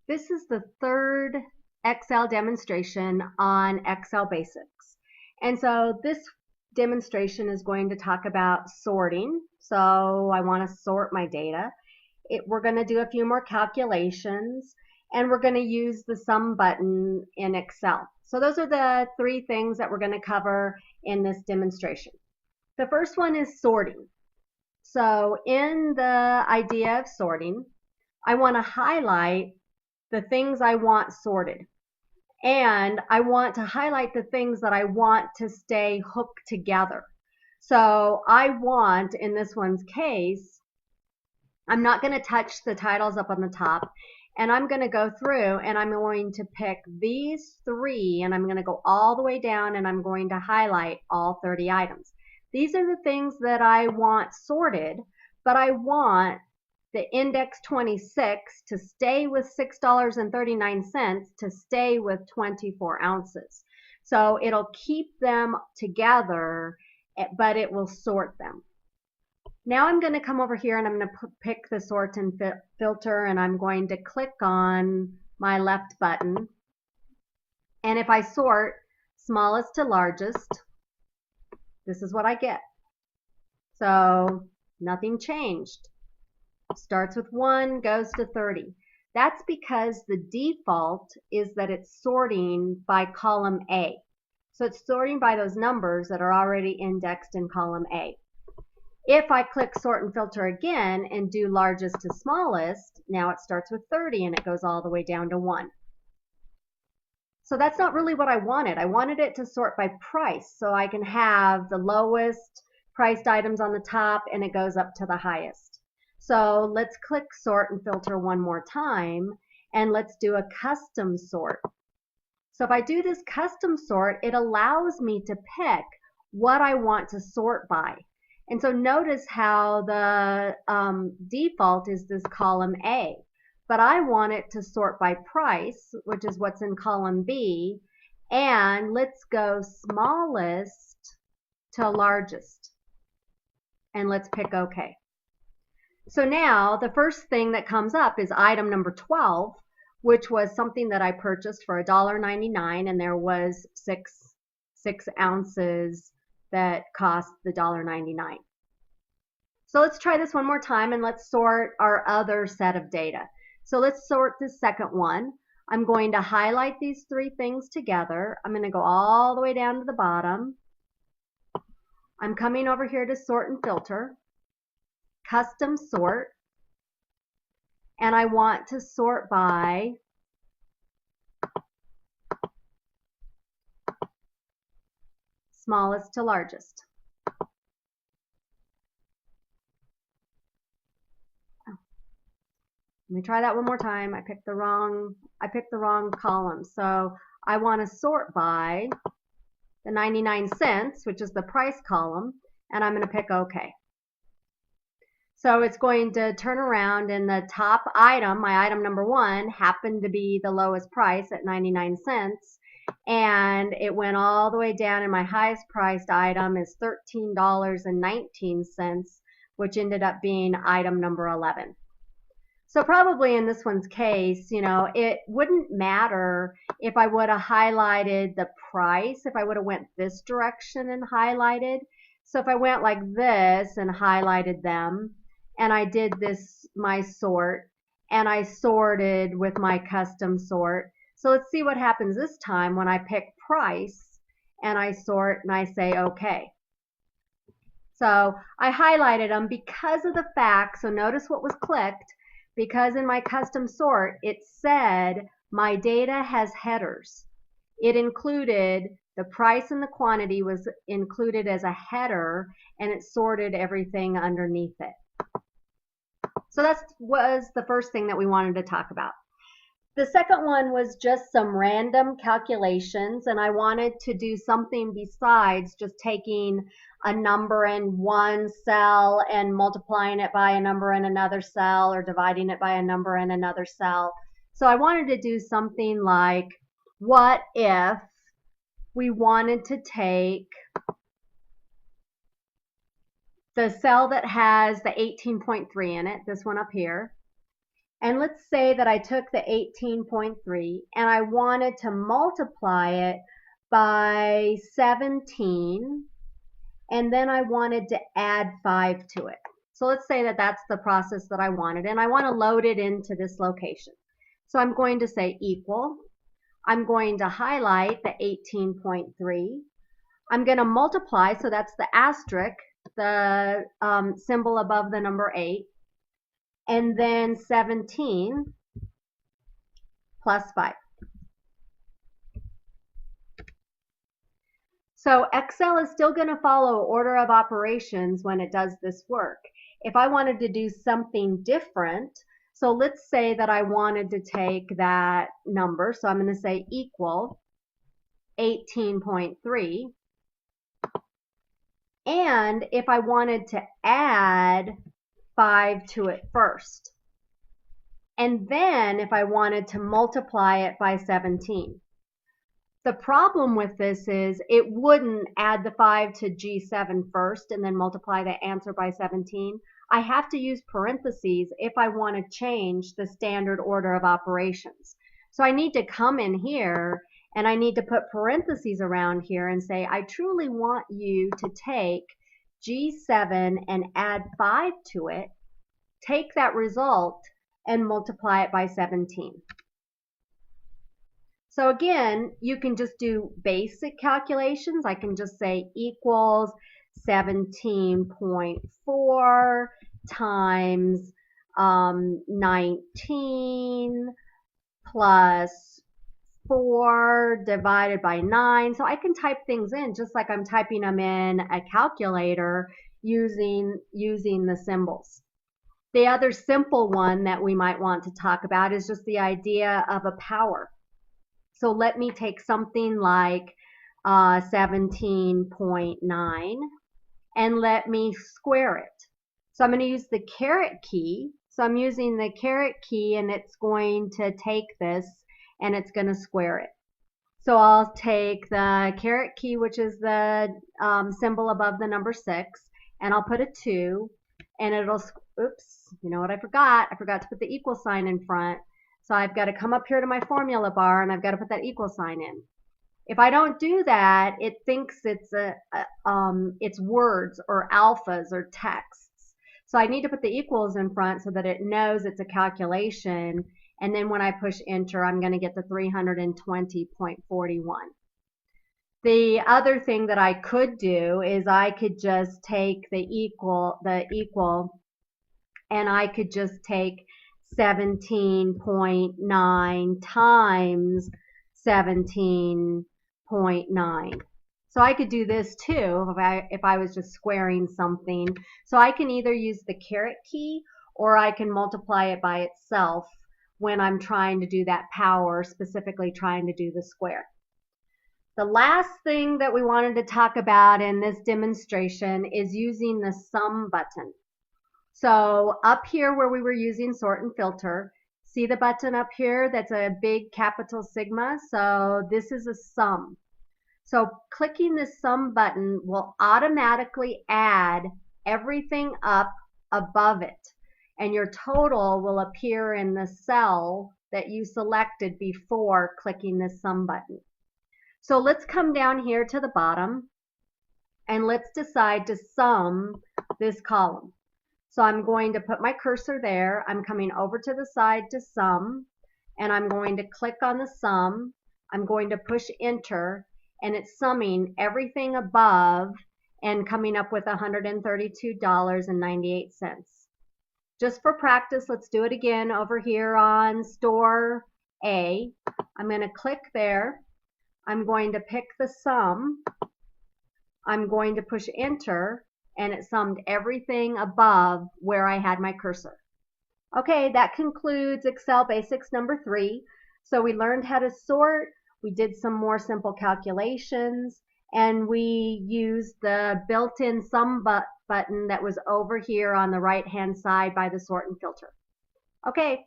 This is the third Excel demonstration on Excel basics. And so this demonstration is going to talk about sorting. So I want to sort my data. We're going to do a few more calculations, and we're going to use the sum button in Excel. So those are the three things that we're going to cover in this demonstration. The first one is sorting. So in the idea of sorting, I want to highlight the things I want sorted. And I want to highlight the things that I want to stay hooked together. So I want, in this one's case, I'm not going to touch the titles up on the top. And I'm going to go through and I'm going to pick these three and I'm going to go all the way down and I'm going to highlight all 30 items. These are the things that I want sorted, but I want the index 26 to stay with $6.39 to stay with 24 ounces. So it'll keep them together, but it will sort them. Now I'm going to come over here and I'm going to pick the sort and filter, and I'm going to click on my left button. And if I sort smallest to largest, this is what I get. So nothing changed. Starts with 1, goes to 30. That's because the default is that it's sorting by column A. So it's sorting by those numbers that are already indexed in column A. If I click sort and filter again and do largest to smallest, now it starts with 30 and it goes all the way down to 1. So that's not really what I wanted. I wanted it to sort by price, so I can have the lowest priced items on the top and it goes up to the highest. So let's click sort and filter one more time, and let's do a custom sort. So if I do this custom sort, it allows me to pick what I want to sort by. And so notice how the default is this column A, but I want it to sort by price, which is what's in column B, and let's go smallest to largest, and let's pick OK. So now the first thing that comes up is item number 12, which was something that I purchased for $1.99, and there was six ounces that cost the $1.99. So let's try this one more time and let's sort our other set of data. So let's sort the second one. I'm going to highlight these three things together. I'm going to go all the way down to the bottom. I'm coming over here to sort and filter, custom sort, and I want to sort by smallest to largest. Let me try that one more time. I picked the wrong column. So I want to sort by the 99 cents, which is the price column, and I'm going to pick OK. So it's going to turn around, and the top item, my item number 1, happened to be the lowest price at 99 cents. And it went all the way down, and my highest priced item is $13.19, which ended up being item number 11. So probably in this one's case, it wouldn't matter if I would have highlighted the price, if I would have went this direction and highlighted. So if I went like this and highlighted them, and I did this, my sort, and I sorted with my custom sort. So let's see what happens this time when I pick price and I sort and I say OK. So I highlighted them because of the fact, so notice what was clicked, because in my custom sort, it said my data has headers. It included the price and the quantity was included as a header, and it sorted everything underneath it. So that was the first thing that we wanted to talk about. The second one was just some random calculations, and I wanted to do something besides just taking a number in one cell and multiplying it by a number in another cell or dividing it by a number in another cell. So I wanted to do something like, what if we wanted to take the cell that has the 18.3 in it, this one up here, And let's say that I took the 18.3 and I wanted to multiply it by 17, and then I wanted to add 5 to it. So let's say that that's the process that I wanted, and I want to load it into this location. So I'm going to say equal. I'm going to highlight the 18.3. I'm going to multiply, so that's the asterisk, the symbol above the number 8, and then 17 plus 5. So Excel is still going to follow order of operations when it does this work. If I wanted to do something different, so let's say that I wanted to take that number, so I'm going to say equal 18.3, and if I wanted to add 5 to it first, and then if I wanted to multiply it by 17. The problem with this is it wouldn't add the 5 to G7 first and then multiply the answer by 17. I have to use parentheses if I want to change the standard order of operations. So I need to come in here and I need to put parentheses around here and say, I truly want you to take G7 and add 5 to it, take that result, and multiply it by 17. So again, you can just do basic calculations. I can just say equals 17.4 times 19 plus 4 divided by 9. So I can type things in just like I'm typing them in a calculator using the symbols. The other simple one that we might want to talk about is just the idea of a power. So let me take something like 17.9 and let me square it. So I'm going to use the caret key. So I'm using the caret key and it's going to take this and it's going to square it. So I'll take the caret key, which is the symbol above the number 6, and I'll put a 2 and it'll, oops, you know what I forgot? I forgot to put the equal sign in front. So I've got to come up here to my formula bar and I've got to put that equal sign in. If I don't do that, it thinks it's it's words or alphas or texts. So I need to put the equals in front so that it knows it's a calculation. And then when I push enter, I'm going to get the 320.41. The other thing that I could do is I could just take the equal, and I could just take 17.9 times 17.9. So I could do this too if I was just squaring something. So I can either use the caret key or I can multiply it by itself when I'm trying to do that power, specifically trying to do the square. The last thing that we wanted to talk about in this demonstration is using the sum button. So up here where we were using sort and filter, see the button up here that's a big capital sigma? So this is a sum. So clicking the sum button will automatically add everything up above it, and your total will appear in the cell that you selected before clicking the sum button. So let's come down here to the bottom and let's decide to sum this column. So I'm going to put my cursor there. I'm coming over to the side to sum, and I'm going to click on the sum. I'm going to push enter, and it's summing everything above and coming up with $132.98. Just for practice, let's do it again over here on store A. I'm going to click there. I'm going to pick the sum. I'm going to push enter, and it summed everything above where I had my cursor. Okay, that concludes Excel Basics number 3. So we learned how to sort, we did some more simple calculations, and we used the built-in sum button that was over here on the right-hand side by the sort and filter. Okay,